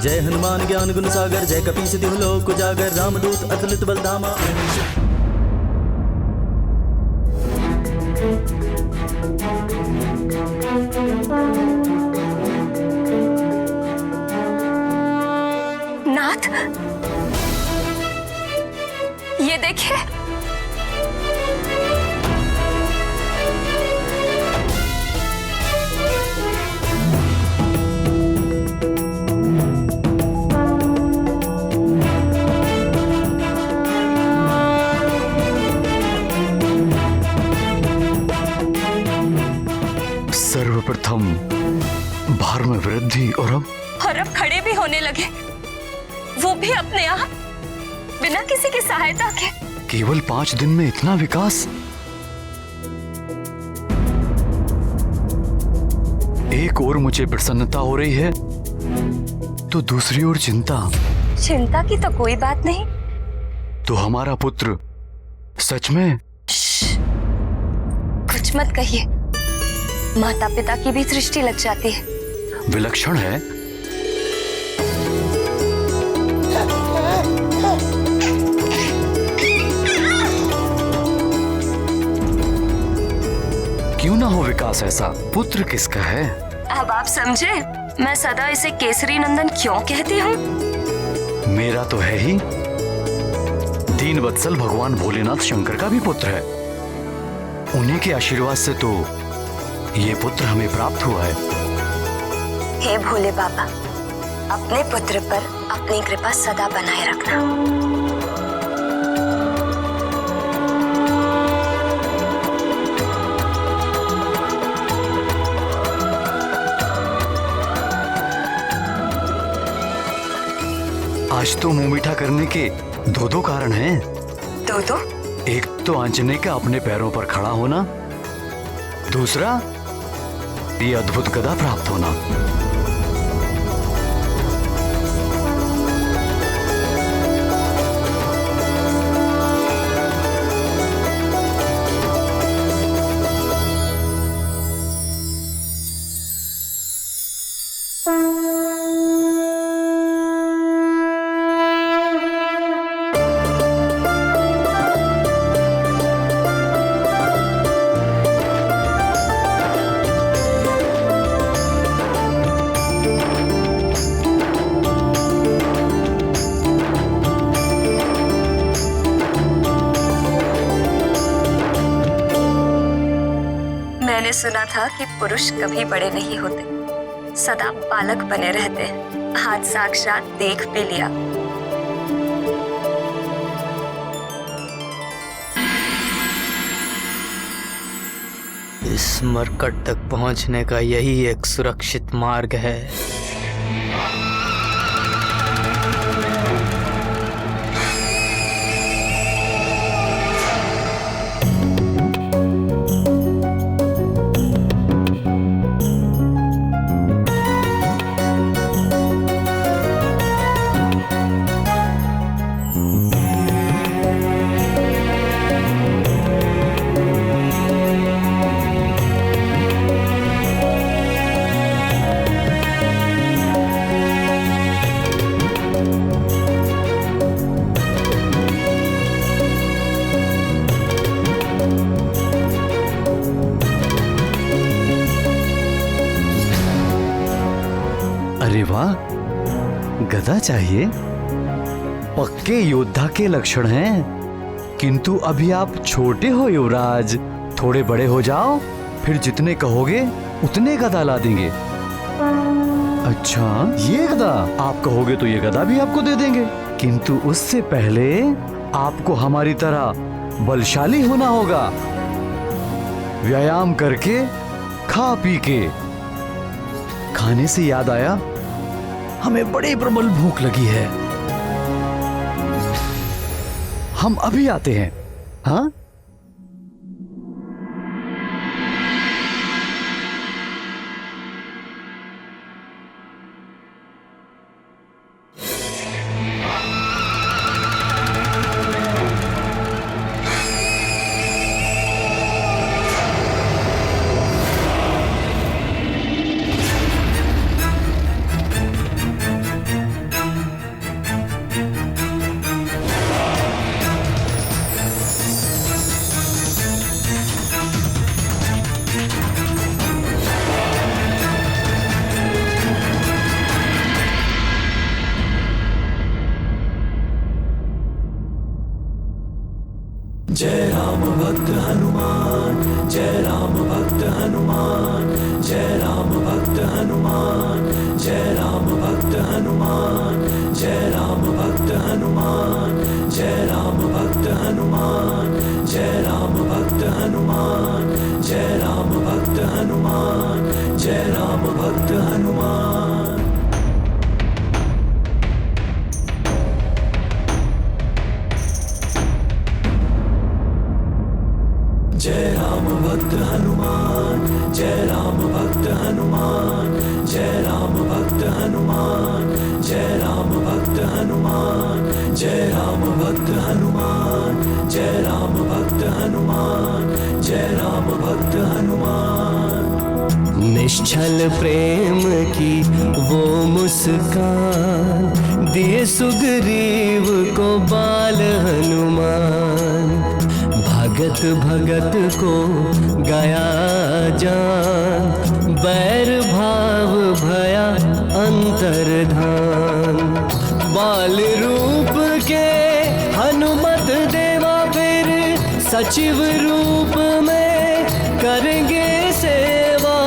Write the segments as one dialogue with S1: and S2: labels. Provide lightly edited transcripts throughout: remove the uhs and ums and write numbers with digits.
S1: जय हनुमान ज्ञान गुण सागर, जय कपीस तिहु लोक उजागर, रामदूत अतुलित बल धामा।
S2: नाथ, ये देखिए।
S3: सर्वप्रथम भार में वृद्धि और अब
S2: खड़े भी होने लगे, वो भी अपने आप, बिना किसी की सहायता के।
S3: केवल 5 दिन में इतना विकास। एक ओर मुझे प्रसन्नता हो रही है तो दूसरी ओर चिंता।
S2: चिंता की तो कोई बात नहीं।
S3: तो हमारा पुत्र सच में?
S2: कुछ मत कहिए, माता पिता की भी दृष्टि लग जाती है।
S3: विलक्षण है। क्यों ना हो विकास ऐसा? पुत्र किसका है?
S2: अब आप समझे मैं सदा इसे केसरी नंदन क्यों कहती हूँ।
S3: मेरा तो है ही। दीन वत्सल भगवान भोलेनाथ शंकर का भी पुत्र है। उन्हीं के आशीर्वाद से तो ये पुत्र हमें प्राप्त हुआ है।
S2: हे भोले बाबा, अपने पुत्र पर अपनी कृपा सदा बनाए रखना।
S3: आज तो मुंह मीठा करने के दो कारण हैं।
S2: दो?
S3: एक तो आंजनेय का अपने पैरों पर खड़ा होना, दूसरा ये अद्भुत गदा प्राप्त होना।
S2: मैंने सुना था कि पुरुष कभी बड़े नहीं होते, सदा बालक बने रहते हैं। आज साक्षात देख भी लिया।
S1: इस मरकट तक पहुंचने का यही एक सुरक्षित मार्ग है।
S3: अरे वाह, गदा चाहिए? पक्के योद्धा के लक्षण हैं। किंतु अभी आप छोटे हो युवराज, थोड़े बड़े हो जाओ, फिर जितने कहोगे उतने गदा ला देंगे। अच्छा, ये गदा? आप कहोगे तो ये गदा भी आपको दे देंगे, किंतु उससे पहले आपको हमारी तरह बलशाली होना होगा। व्यायाम करके, खा पी के। खाने से याद आया, हमें बड़ी प्रबल भूख लगी है। हम अभी आते हैं। हाँ?
S4: जय राम भक्त हनुमान, जय राम भक्त हनुमान, जय राम भक्त हनुमान, जय राम भक्त हनुमान, जय राम भक्त हनुमान, जय राम भक्त हनुमान, जय राम भक्त हनुमान, जय राम भक्त हनुमान, जय राम भक्त हनुमान। जय राम भक्त हनुमान, जय राम भक्त हनुमान, जय राम भक्त हनुमान, जय राम भक्त हनुमान, जय राम भक्त हनुमान, जय राम भक्त हनुमान, जय राम भक्त हनुमान। निश्चल प्रेम की वो मुस्कान दिए सुग्रीव को बाल हनुमान। भगत भगत को गया जान, बैर भाव भया अंतर्धान। बाल रूप के हनुमत देवा फिर सचिव रूप में करेंगे सेवा।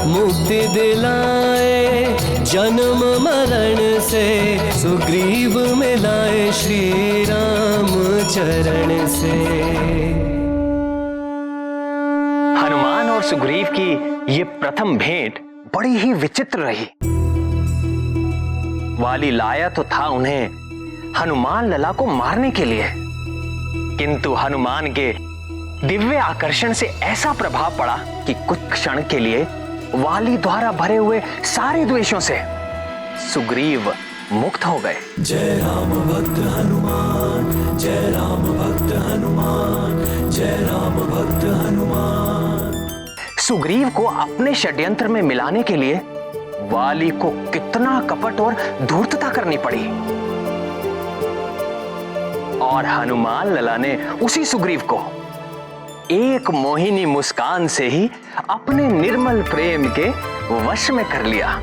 S4: मुक्ति दिलाए जन्म मरण से, सुग्रीव मिलाए श्री राम चरण से।
S5: हनुमान और सुग्रीव की ये प्रथम भेंट बड़ी ही विचित्र रही। वाली लाया तो था उन्हें हनुमान लला को मारने के लिए, किंतु हनुमान के दिव्य आकर्षण से ऐसा प्रभाव पड़ा कि कुछ क्षण के लिए वाली द्वारा भरे हुए सारे द्वेषों से सुग्रीव मुक्त हो गए।
S4: जय राम भक्त हनुमान, जय राम भक्त हनुमान, जय राम भक्त हनुमान।
S5: सुग्रीव को अपने षड्यंत्र में मिलाने के लिए वाली को कितना कपट और धूर्तता करनी पड़ी, और हनुमान लला ने उसी सुग्रीव को एक मोहिनी मुस्कान से ही अपने निर्मल प्रेम के वश में कर लिया।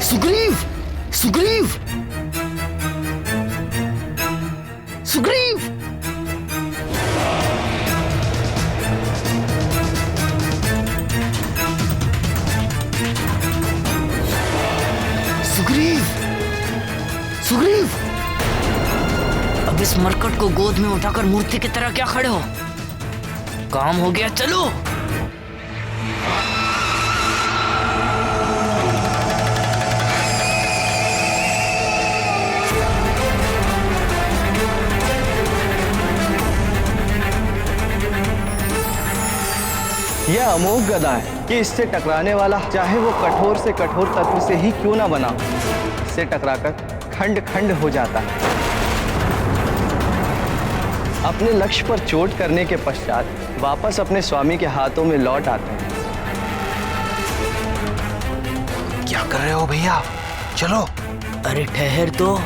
S1: सुग्रीव, सुग्रीव, सुग्रीव। सुग्रीव, सुग्रीव, अब इस मरकट को गोद में उठाकर मूर्ति की तरह क्या खड़े हो? काम हो गया, चलो।
S6: यह अमोघ गदा है कि इससे टकराने वाला चाहे वो कठोर से कठोर तत्व से ही क्यों ना बना, इससे टकराकर खंड खंड हो जाता है। अपने लक्ष्य पर चोट करने के पश्चात वापस अपने स्वामी के हाथों में लौट आते हैं।
S5: क्या कर रहे हो भैया? चलो।
S1: अरे ठहर तो।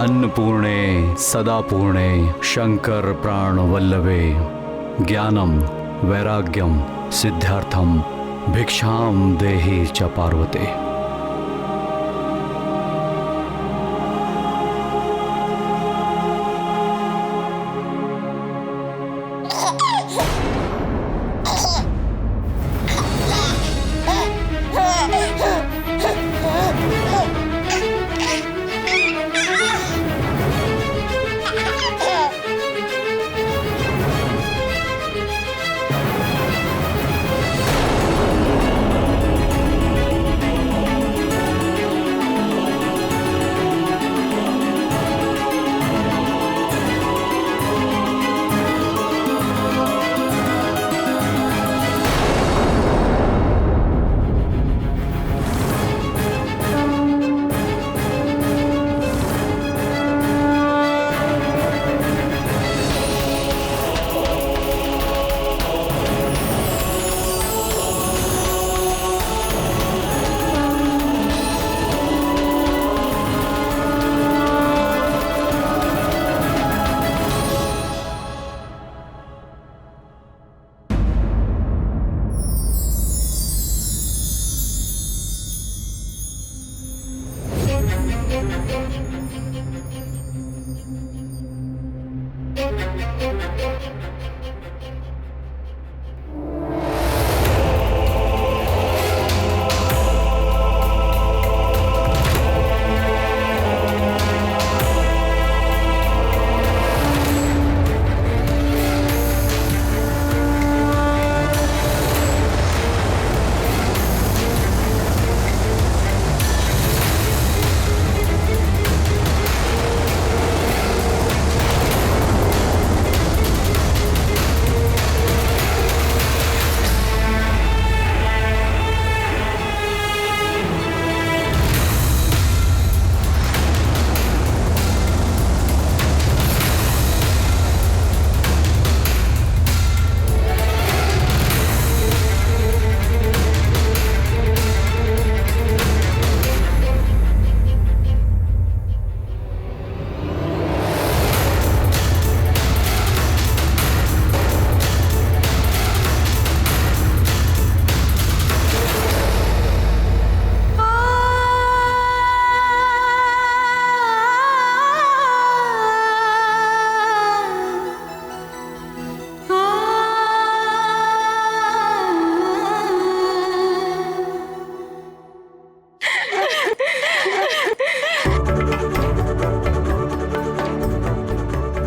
S3: अन्नपूर्णे सदा पूर्णे शंकर प्राण वल्लभे ज्ञानम वैराग्यम सिद्धार्थम भिक्षाम देहि च पार्वते।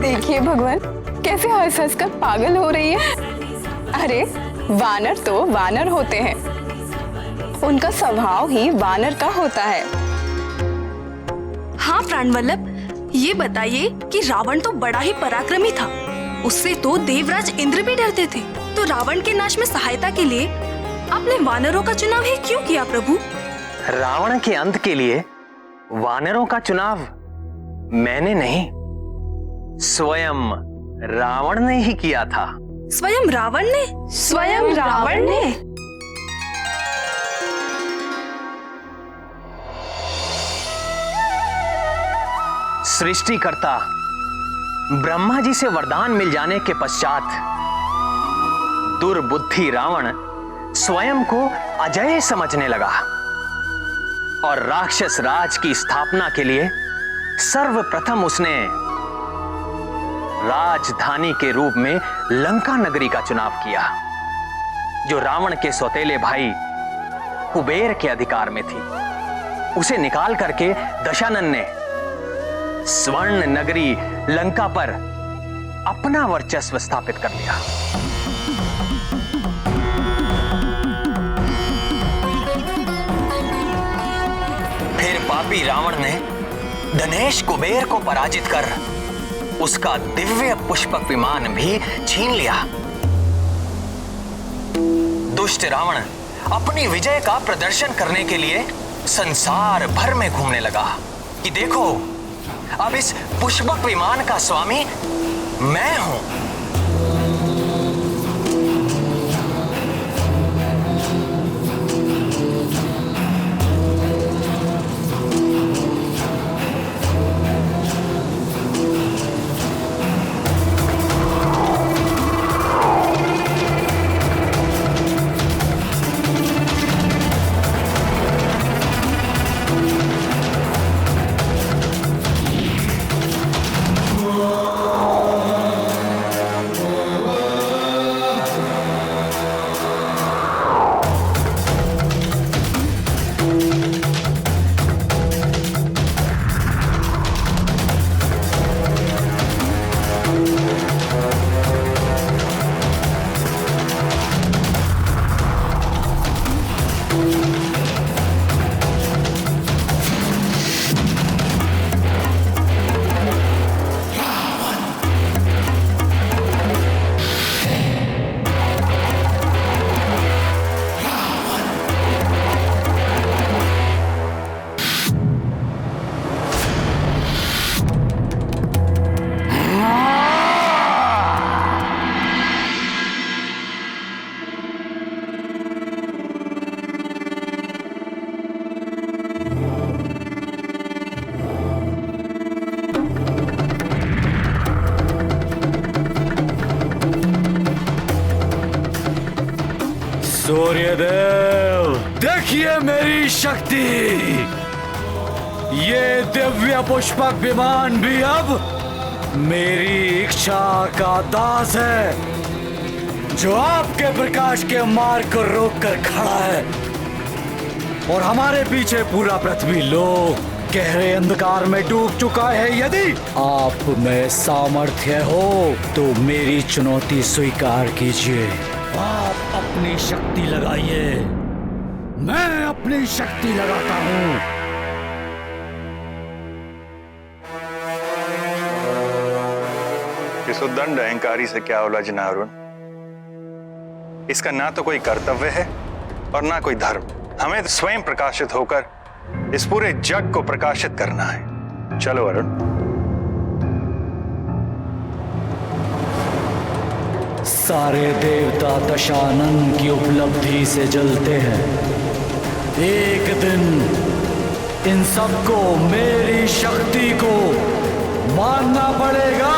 S7: देखिए भगवान कैसे हंस हंस कर पागल हो रही है। अरे वानर तो वानर होते हैं, उनका स्वभाव ही वानर का होता है।
S8: हाँ प्राणवल्लभ, ये बताइए कि रावण तो बड़ा ही पराक्रमी था, उससे तो देवराज इंद्र भी डरते थे। तो रावण के नाश में सहायता के लिए आपने वानरों का चुनाव ही क्यों किया प्रभु?
S5: रावण के अंत के लिए वानरों का चुनाव मैंने नहीं, स्वयं रावण ने ही किया था।
S8: स्वयं रावण ने?
S7: स्वयं रावण ने?
S5: सृष्टिकर्ता ब्रह्मा जी से वरदान मिल जाने के पश्चात दुर्बुद्धि रावण स्वयं को अजय समझने लगा और राक्षस राज की स्थापना के लिए सर्वप्रथम उसने राजधानी के रूप में लंका नगरी का चुनाव किया, जो रावण के सौतेले भाई कुबेर के अधिकार में थी। उसे निकाल करके दशानन ने स्वर्ण नगरी लंका पर अपना वर्चस्व स्थापित कर लिया। फिर पापी रावण ने धनेश कुबेर को पराजित कर उसका दिव्य पुष्पक विमान भी छीन लिया। दुष्ट रावण अपनी विजय का प्रदर्शन करने के लिए संसार भर में घूमने लगा कि देखो, अब इस पुष्पक विमान का स्वामी मैं हूं।
S3: सूर्यदेव, देखिए मेरी शक्ति। ये दिव्य पुष्पक विमान भी अब मेरी इच्छा का दास है, जो आपके प्रकाश के मार्ग को रोककर खड़ा है। और हमारे पीछे पूरा पृथ्वी लोक गहरे अंधकार में डूब चुका है। यदि आप में सामर्थ्य हो तो मेरी चुनौती स्वीकार कीजिए। आप अपनी शक्ति लगाइए, मैं अपनी शक्ति लगाता हूँ।
S9: इस उद्दंड अहंकारी से क्या उलझना अरुण? इसका ना तो कोई कर्तव्य है और ना कोई धर्म। हमें तो स्वयं प्रकाशित होकर इस पूरे जग को प्रकाशित करना है। चलो अरुण।
S3: सारे देवता दशानन की उपलब्धि से जलते हैं। एक दिन इन सबको मेरी शक्ति को मानना पड़ेगा।